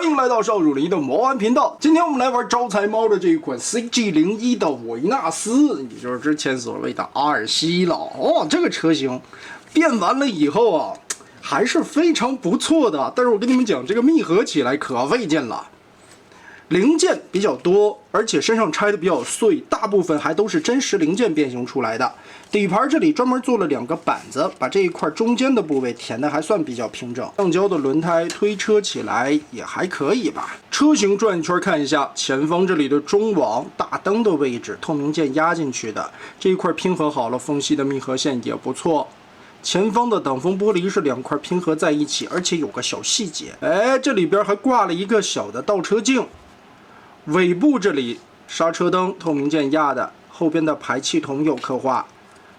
迎來到少主林的魔玩頻道。今天我們來玩招財貓的這一款 CG01的維納斯，也就是之前所謂的阿爾西了。哦，這個車型變完了以後啊，還是非常不錯的。但是我跟你們講，這個密合起来可費勁了。 零件比较多，而且身上拆的比较碎，大部分还都是真实零件变形出来的。底盘这里专门做了2个板子，把这一块中间的部位填的还算比较平整。橡胶的轮胎推车起来也还可以吧。车型转一圈看一下，前方这里的中网、大灯的位置，透明件压进去的这一块拼合好了，缝隙的密合线也不错。 前方的挡风玻璃是2块拼合在一起，而且有个小细节，哎，这里边还挂了一个小的倒车镜。 尾部这里刹车灯透明件压的，后边的排气筒有刻畫，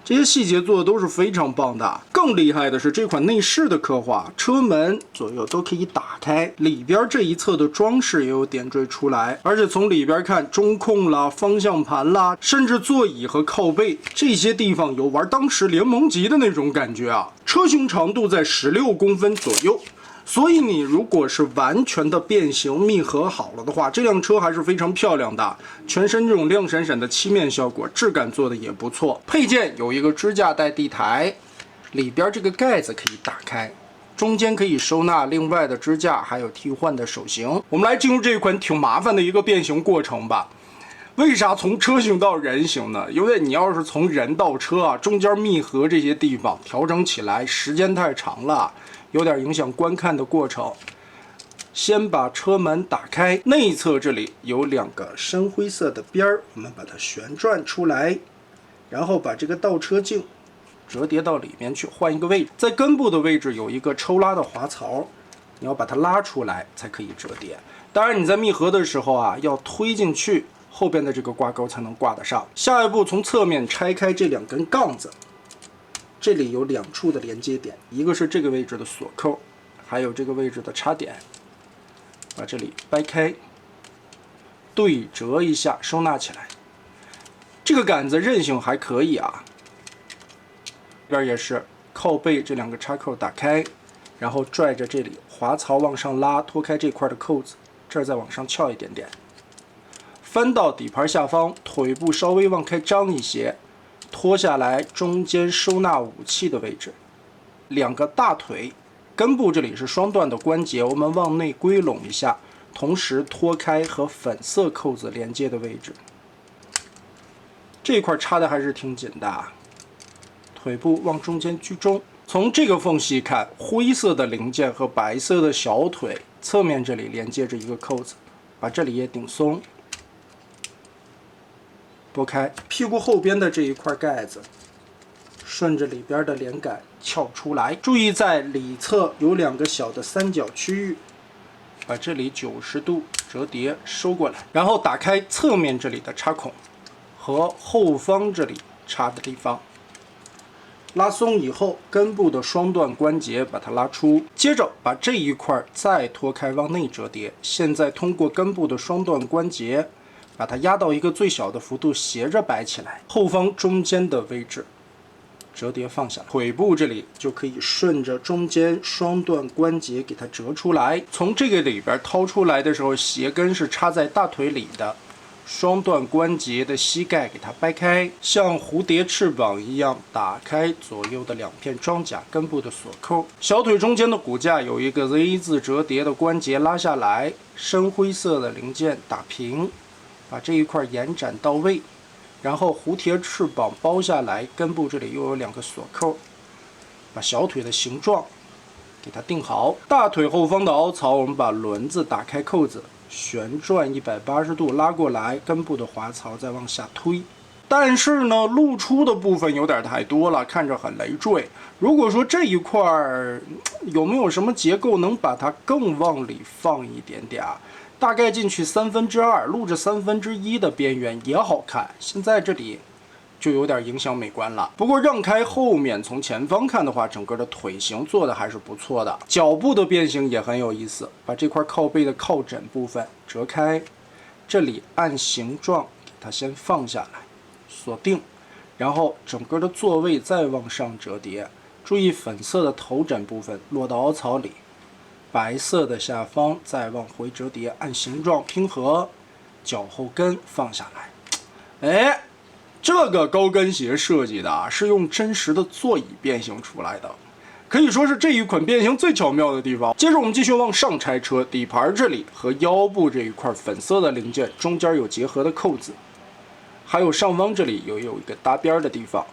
這些細節做的都是非常棒的。更厲害的是這款內飾的刻畫，車門左右都可以打開，裡邊這一側的裝飾也有點綴出來。而且從裡邊看，中控啦、方向盤啦，甚至座椅和靠背這些地方有玩當時聯盟級的那種感覺啊。車型長度在16公分左右。 所以你如果是完全的变形密合好了的话，这辆車還是非常漂亮的，全身這種亮閃閃的漆面效果，質感做的也不錯。配件有一個支架帶地台，裡邊這個蓋子可以打開，中間可以收納另外的支架，還有替換的手型。我們來進入這款挺麻煩的一個變形過程吧。 為啥從車型到人形呢？因為你要是從人到車啊，中間密合這些地方調整起來時間太長了，有點影響觀看的過程。先把車門打開，內側這裡有2個深灰色的邊兒，我們把它旋轉出來，然後把這個倒車鏡折疊到裡面去，換一個位置。在根部的位置有一個抽拉的滑槽，你要把它拉出來才可以折疊。當然你在密合的時候啊，要推進去。 後邊的這個掛鈎才能掛得上。下一步從側面拆開這2根槓子，這裡有2處的連接點，一個是這個位置的鎖扣，還有這個位置的插點。把這裡掰開，對折一下，收納起來。這個桿子韌性還可以啊。這邊也是靠背這2個插扣打開，然後拽着這裡滑槽往上拉，脫開這塊的扣子，這兒再往上翹一點點。 翻到底盤下方，腿部稍微往開張一些，拖下來，中間收納武器的位置，2個大腿，根部這裡是雙段的關節，我們往內歸攏一下，同時脫開和粉色扣子連接的位置。這一塊插的還是挺緊的，腿部往中間居中。從這個縫隙看，灰色的零件和白色的小腿，側面這裡連接着一個扣子，把這裡也頂鬆。 撥開屁股後邊的這一塊蓋子，順着裡邊的連桿翹出來。注意在裡側有2個小的三角區域，把這裡90度折疊收過來，然後打開側面這裡的插孔和後方這裡插的地方，拉鬆以後，根部的雙段關節把它拉出，接着把這一塊再脫開往內折疊。現在通過根部的雙段關節。 把它壓到一個最小的幅度，斜着擺起來，後方中間的位置折疊放下來，腿部這裡就可以順着中間雙段關節給它折出來。從這個裡邊掏出來的時候，鞋跟是插在大腿裡的，雙段關節的膝蓋給它掰開，像蝴蝶翅膀一樣打開左右的2片裝甲根部的鎖扣。小腿中間的骨架有一個 Z 字折疊的關節拉下來，深灰色的零件打平。 把這一塊延展到位，然後蝴蝶翅膀包下來，根部這裡又有2個鎖扣，把小腿的形狀給它定好。大腿後方的凹槽，我們把輪子打開扣子，旋轉180度拉過來，根部的滑槽再往下推。但是呢，露出的部分有點太多了，看着很累贅。如果說這一塊有沒有什麼結構能把它更往裡放一點點啊？ 大概進去2/3，錄着1/3的邊緣也好看。現在這裡就有點影響美觀了。不過讓開後面，從前方看的話，整個的腿型做的還是不錯的。腳部的變形也很有意思，把這塊靠背的靠枕部分折開，這裡按形狀給它先放下來，鎖定，然後整個的座位再往上折疊。注意粉色的頭枕部分落到凹槽裡。白色的下方再往回折疊，按形狀拼合，脚后跟放下来。哎，这个高跟鞋設計的是用真實的座椅變形出來的，可以說是這一款變形最巧妙的地方。接着我們繼續往上拆車，底盤這裡和腰部這一塊粉色的零件中間有結合的扣子，還有上方這裡有一個搭邊的地方，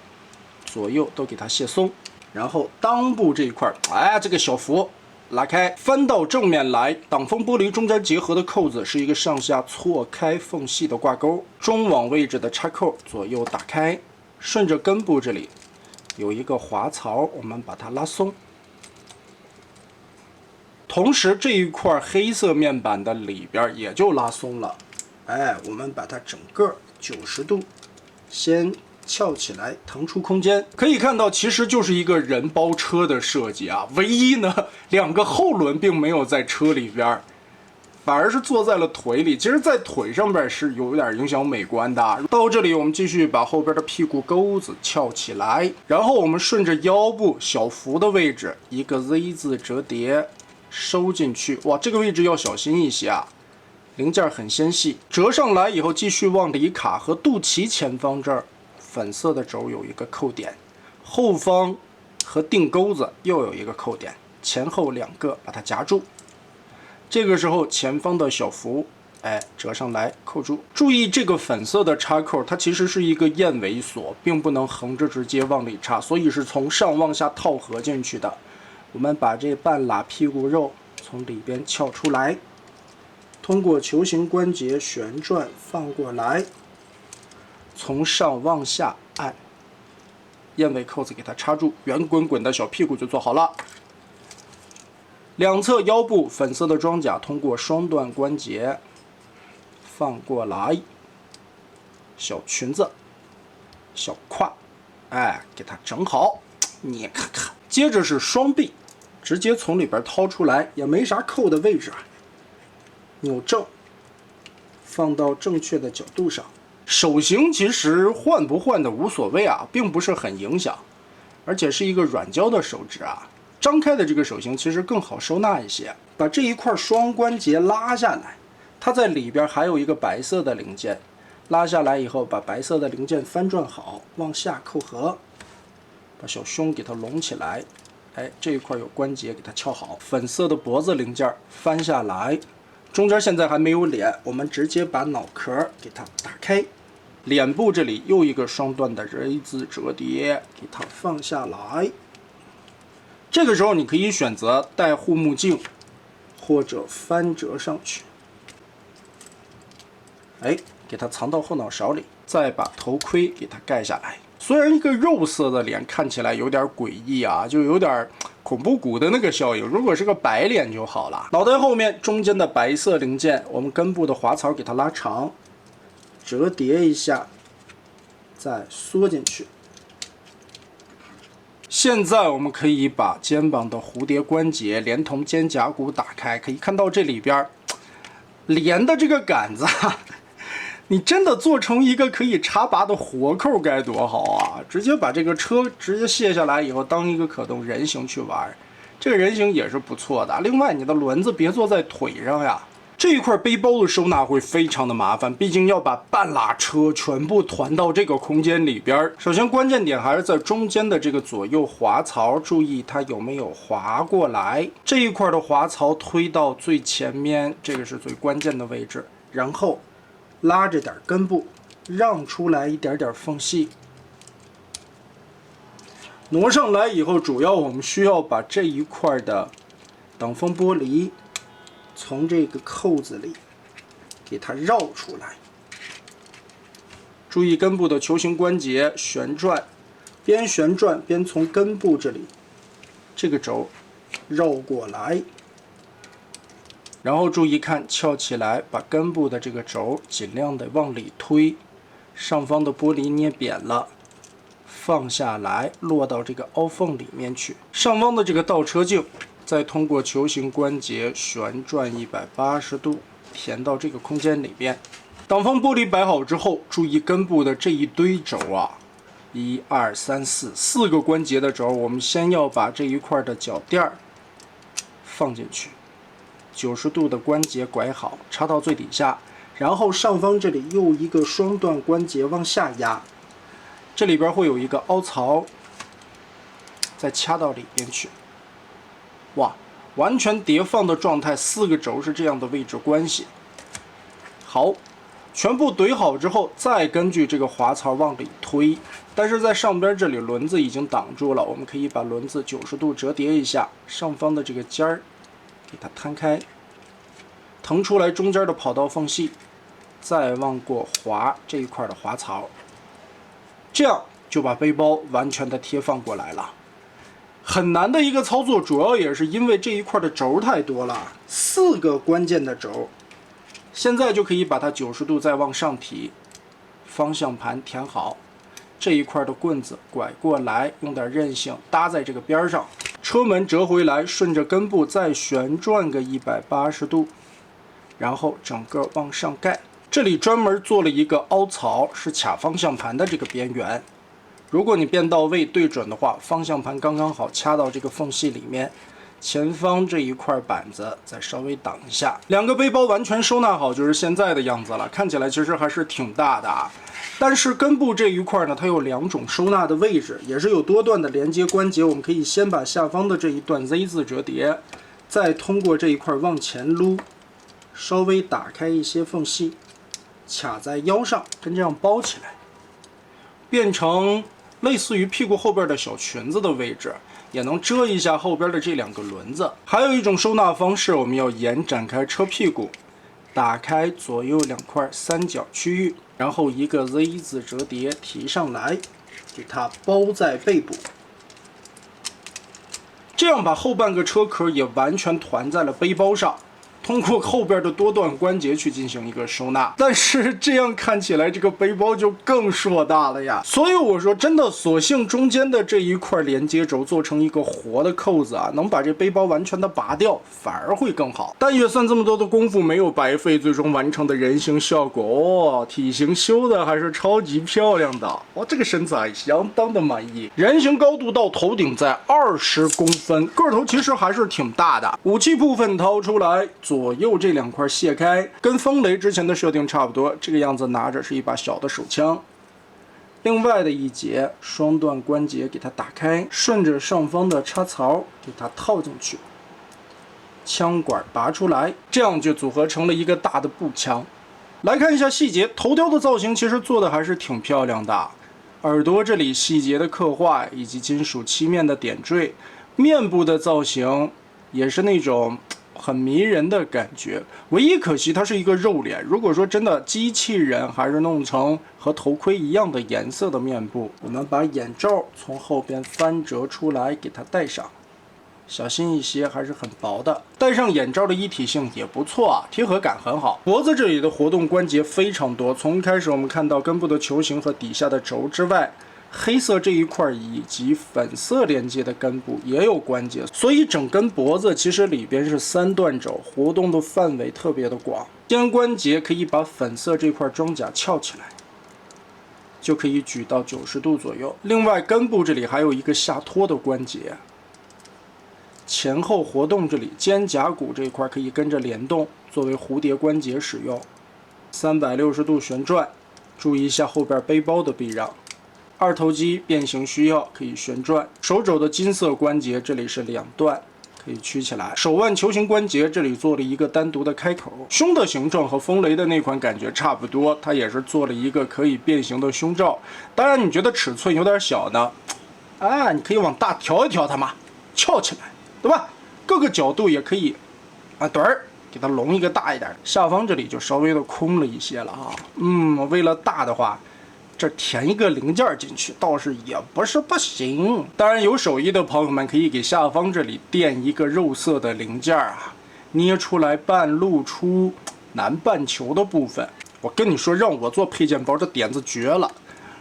左右都給它卸鬆。然後襠部這一塊，哎，這個小幅拉開，翻到正面來，擋風玻璃中間結合的扣子是一個上下錯開縫隙的掛鈎，中網位置的插扣左右打開，順着根部這裡有一個滑槽，我們把它拉鬆。同時這一塊黑色面板的裡邊也就拉鬆了，哎，我們把它整個90度先翹起來，騰出空間。可以看到，其實就是一個人包車的設計啊。唯一呢，2個後輪並沒有在車裡邊，反而是坐在了腿裡。其實，在腿上邊是有點影響美觀的。到這裡，我們繼續把後邊的屁股鈎子翹起來，然後我們順着腰部小幅的位置，一個 Z 字折疊收進去。哇，這個位置要小心一些啊，零件很纖細。折上來以後，繼續往裡卡，和肚臍前方這兒。粉色的軸有一個扣點，後方和釘鈎子又有一個扣點，前後2個把它夾住。這個時候前方的小幅，哎，折上來扣住。注意這個粉色的插扣，它其實是一個燕尾鎖，並不能橫着直接往裡插，所以是從上往下套合進去的。我們把這半拉屁股肉從裡邊撬出來，通過球形關節旋轉放過來。從上往下按，燕尾扣子給它插住，圓滾滾的小屁股就做好了。兩側腰部粉色的裝甲通過雙段關節放過來，小裙子、小胯，哎，給它整好，你看看。接着是雙臂，直接從裡邊掏出來，也沒啥扣的位置啊，扭正，放到正確的角度上。手型其實換不換的無所謂啊，並不是很影響，而且是一個軟膠的手指啊，張開的這個手型其實更好收納一些。把這一塊雙關節拉下來，它在裡邊還有一個白色的零件，拉下來以後把白色的零件翻轉好，往下扣合，把小胸給它攏起來，哎，這一塊有關節給它翹好，粉色的脖子零件翻下來。中間現在還沒有臉，我們直接把腦殼給它打開，臉部這裡又一個雙段的 Z 字折疊，給它放下來。這個時候你可以選擇戴護目鏡，或者翻折上去。哎，給它藏到後腦勺裡，再把頭盔給它蓋下來。雖然一個肉色的臉看起來有點詭異啊，就有點恐怖谷的那個效應。如果是個白臉就好了。腦袋後面中間的白色零件，我們根部的滑槽給它拉長，折疊一下，再縮進去。現在我們可以把肩膀的蝴蝶關節連同肩胛骨打開，可以看到這裡邊連的這個桿子。你真的做成一個可以插拔的活扣該多好啊！直接把這個車直接卸下來以後，當一個可動人形去玩，這個人形也是不錯的。另外，你的輪子別坐在腿上呀。這一塊背包的收納會非常的麻煩，畢竟要把半拉車全部團到這個空間裡邊。首先，關鍵點還是在中間的這個左右滑槽，注意它有沒有滑過來。這一塊的滑槽推到最前面，這個是最關鍵的位置，然後拉着點根部，讓出來一點點縫隙。挪上來以後，主要我們需要把這一塊的擋風玻璃從這個扣子裡給它繞出來。注意根部的球形關節旋轉，邊旋轉邊從根部這裡這個軸繞過來。然後注意看，翹起來，把根部的這個軸盡量的往裡推，上方的玻璃捏扁了，放下來，落到這個凹縫裡面去。上方的這個倒車鏡，再通過球形關節旋轉180度，填到這個空間裡邊。擋風玻璃擺好之後，注意根部的這一堆軸啊，1、2、3、4，4個關節的軸，我們先要把這一塊的腳墊放進去。90度的關節拐好，插到最底下，然後上方這裡又一個雙段關節往下壓，這裡邊會有一個凹槽，再掐到裡邊去。哇，完全疊放的狀態，4個軸是這樣的位置關係。好。全部怼好之後，再根据这個滑槽往裡推，但是在上邊這裡輪子已經擋住了，我們可以把輪子90度折疊一下，上方的這個尖兒給它攤開，騰出來中間的跑道縫隙，再往過滑這一塊的滑槽，這樣就把背包完全的貼放過來了。很難的一個操作，主要也是因為這一塊的軸太多了，4個關鍵的軸。現在就可以把它90度再往上提，方向盤填好，這一塊的棍子拐過來，用點韌性搭在這個邊上，車門折回來，順着根部再旋轉個180度，然後整個往上蓋。這裡專門做了一個凹槽，是卡方向盤的這個邊緣。如果你變到位對準的話，方向盤剛刚好掐到這個縫隙裡面。前方這一塊板子再稍微擋一下，兩個背包完全收納好，就是現在的樣子了。看起來其實還是挺大的啊，但是根部這一塊呢，它有2種收納的位置，也是有多段的連接關節。我們可以先把下方的這一段 Z 字折疊，再通過這一塊往前擼，稍微打開一些縫隙，卡在腰上，跟這樣包起來，變成類似於屁股後邊的小裙子的位置。也能遮一下後邊的這2個輪子。還有一種收納方式，我們要延展開車屁股，打開左右2塊三角區域，然後一個 Z 字折疊提上來，給它包在背部，這樣把後半個車殼也完全團在了背包上。通過後邊的多段關節去進行一個收納，但是這樣看起來這個背包就更碩大了呀。所以我說真的，索性中間的這一塊連接軸做成一個活的扣子啊，能把這背包完全的拔掉，反而會更好。但也算這麼多的功夫沒有白費，最終完成的人形效果哦，體型修的還是超級漂亮的哦，這個身材相當的滿意。人形高度到頭頂在20公分，個頭其實還是挺大的。武器部分掏出來。左右這2塊卸開，跟風雷之前的設定差不多。這個樣子拿着是一把小的手槍。另外的一節雙段關節給它打開，順着上方的插槽給它套進去，槍管拔出來，這樣就組合成了一個大的步槍。來看一下細節，頭雕的造型其實做的還是挺漂亮的，耳朵這裡細節的刻畫以及金屬漆面的點綴，面部的造型也是那種很迷人的感觉，唯一可惜它是一個肉臉。如果說真的機器人還是弄成和頭盔一樣的顏色的面部，我們把眼罩從後邊翻折出來給它戴上，小心一些，還是很薄的。戴上眼罩的一體性也不錯啊，貼合感很好。脖子這裡的活動關節非常多，從一開始我們看到根部的球形和底下的軸之外，黑色這一塊以及粉色連接的根部也有關節，所以整根脖子其實裡邊是3段軸，活動的範圍特別的廣。肩關節可以把粉色這塊裝甲翹起來，就可以舉到90度左右。另外根部這裡還有一個下托的關節，前後活動這裡肩胛骨這一塊可以跟着聯動，作為蝴蝶關節使用。360度旋轉，注意一下後邊背包的避讓。2頭肌变形需要可以旋轉，手肘的金色關節這裡是2段，可以曲起来。手腕球形關節這裡做了一個單獨的開口。胸的形狀和風雷的那款感覺差不多，它也是做了一個可以變形的胸罩。當然你覺得尺寸有點小呢，啊，你可以往大調一調它嘛，翹起来，对吧？各個角度也可以啊，對兒，給它隆一個大一點。下方這裡就稍微的空了一些了啊，為了大的話。這填一個零件進去倒是也不是不行。當然有手藝的朋友們可以給下方這裡墊一個肉色的零件啊，捏出來半露出南半球的部分。我跟你说，讓我做配件包，這點子絕了。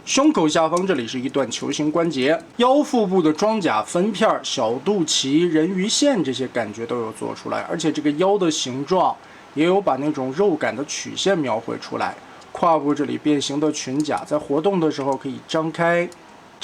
胸口下方這裡是一段球形關節，腰腹部的裝甲分片、小肚臍、人魚線這些感覺都有做出來，而且這個腰的形狀也有把那種肉感的曲線描繪出來。胯部這裡變形的裙甲在活動的時候可以張開，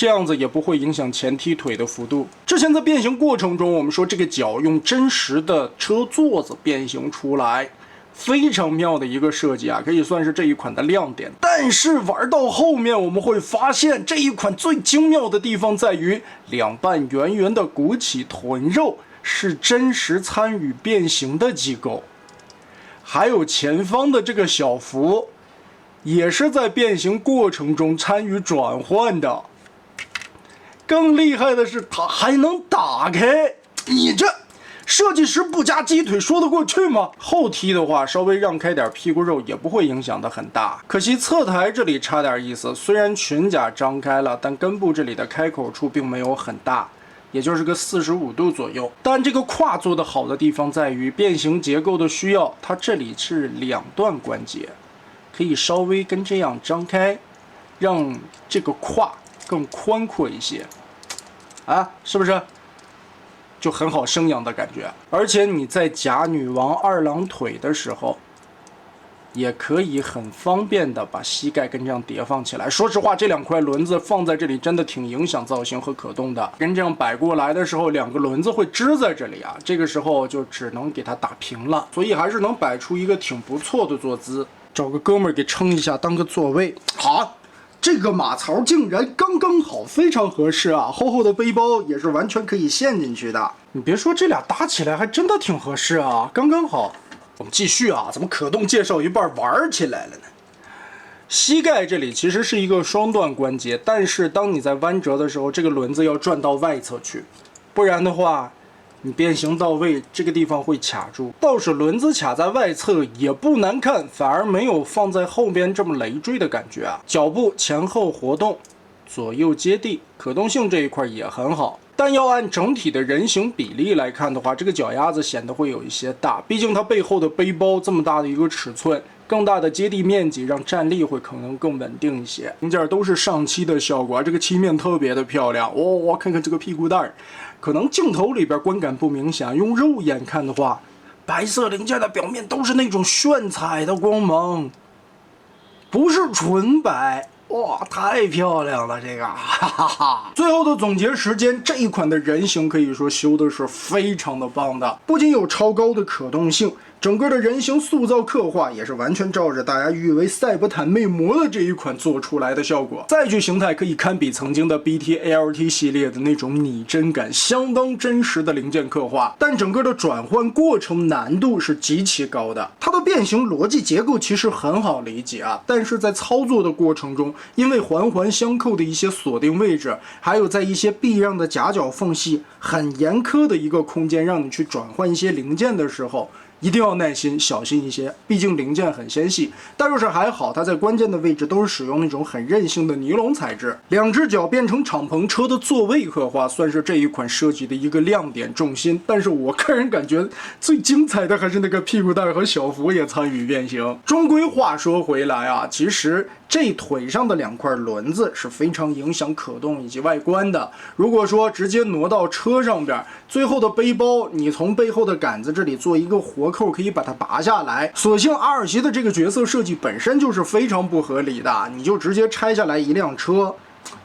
這樣子也不會影響前踢腿的幅度。之前在变形過程中，我們說这個腳用真實的車座子變形出來，非常妙的一個設計啊，可以算是這一款的亮點。但是玩到後面，我們會發現這一款最精妙的地方在於兩半圓圓的鼓起臀肉是真實參與變形的機構，還有前方的這個小幅也是在變形過程中參與轉換的。更厲害的是，它還能打開，你這設計師不加雞腿說得過去嗎？後踢的話，稍微讓開點屁股肉也不會影響得很大。可惜側台這裡差點意思，雖然裙甲張開了，但根部這裡的開口處並沒有很大，也就是個45度左右。但這個胯做得好的地方在於變形結構的需要，它這裡是兩段關節，可以稍微跟這樣張開，讓這個胯更寬闊一些。啊，是不是？就很好生養的感覺。而且你在夾女王二郎腿的時候，也可以很方便的把膝蓋跟这樣疊放起來。說實話，這兩塊輪子放在這裡真的挺影響造型和可動的。跟這樣擺過來的時候，兩個輪子會支在這裡啊，這個時候就只能給它打平了。所以還是能擺出一個挺不錯的坐姿。找個哥們兒給撐一下，當個座位。好。這個馬槽竟然剛剛好，非常合適啊！厚厚的背包也是完全可以陷進去的。你別說，這倆搭起來還真的挺合適啊，剛剛好。我們繼續啊，怎麼可動介紹一半玩起來了呢？膝蓋這裡其實是一個雙段關節，但是當你在彎折的時候，這個輪子要轉到外側去，不然的話，你變形到位，這個地方會卡住。倒是輪子卡在外側也不難看，反而沒有放在後邊這麼累贅的感覺啊。腳部前後活動，左右接地，可動性這一塊也很好。但要按整體的人形比例來看的話，這個腳丫子顯得會有一些大，畢竟它背後的背包這麼大的一個尺寸，更大的接地面積讓站立會可能更穩定一些。零件都是上漆的效果，这個漆面特別的漂亮。哇，看看這個屁股帶，可能鏡頭裡邊觀感不明顯，用肉眼看的話，白色零件的表面都是那種炫彩的光芒，不是純白。哇，太漂亮了，這個，哈哈哈！最後的總結時間，這一款的人形可以說修的是非常的棒的，不僅有超高的可動性，整個的人形塑造刻畫也是完全照着大家譽為賽博坦魅魔的這一款做出來的效果。载具形態可以堪比曾經的 BT-ALT 系列的那種擬真感，相當真實的零件刻畫，但整個的轉換過程難度是極其高的。它的變形邏輯結構其實很好理解啊，但是在操作的過程中，因為環環相扣的一些鎖定位置，還有在一些避讓的夾角縫隙很嚴苛的一個空間，讓你去轉換一些零件的時候，一定要耐心小心一些，畢竟零件很纖細。但是還好，它在關鍵的位置都是使用那種很韌性的尼龍材質。兩隻腳變成敞篷車的座位刻畫，算是這一款設計的一個亮點重心。但是我個人感覺最精彩的還是那個屁股帶和小幅也參與變形。終歸話說回來啊，其實這腿上的兩塊輪子是非常影響可動以及外觀的。如果說直接挪到車上邊，最後的背包你從背後的桿子這裡做一個活扣，可以把它拔下來。所幸阿爾西的這個角色設計本身就是非常不合理的，你就直接拆下來一輛車，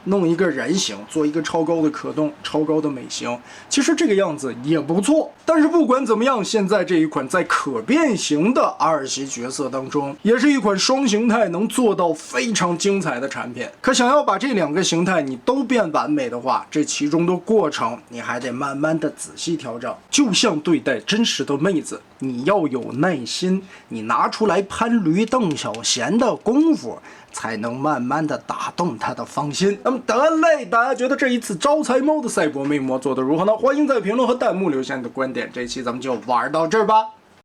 弄一個人形，做一個超高的可动、超高的美型，其實這個樣子也不錯。但是不管怎麼樣，現在這一款在可變形的阿爾西角色當中，也是一款雙形態能做到非常精彩的產品。可想要把這兩個形態你都變完美的話，這其中的過程你還得慢慢的仔細調整。就像對待真實的妹子，你要有耐心，你拿出來攀驢鄧小閒的功夫，才能慢慢的打動他的芳心。那麼得嘞，大家覺得這一次招財貓的賽博魅魔做的如何呢？歡迎在評論和彈幕留下你的觀點。這一期咱們就玩到這兒吧。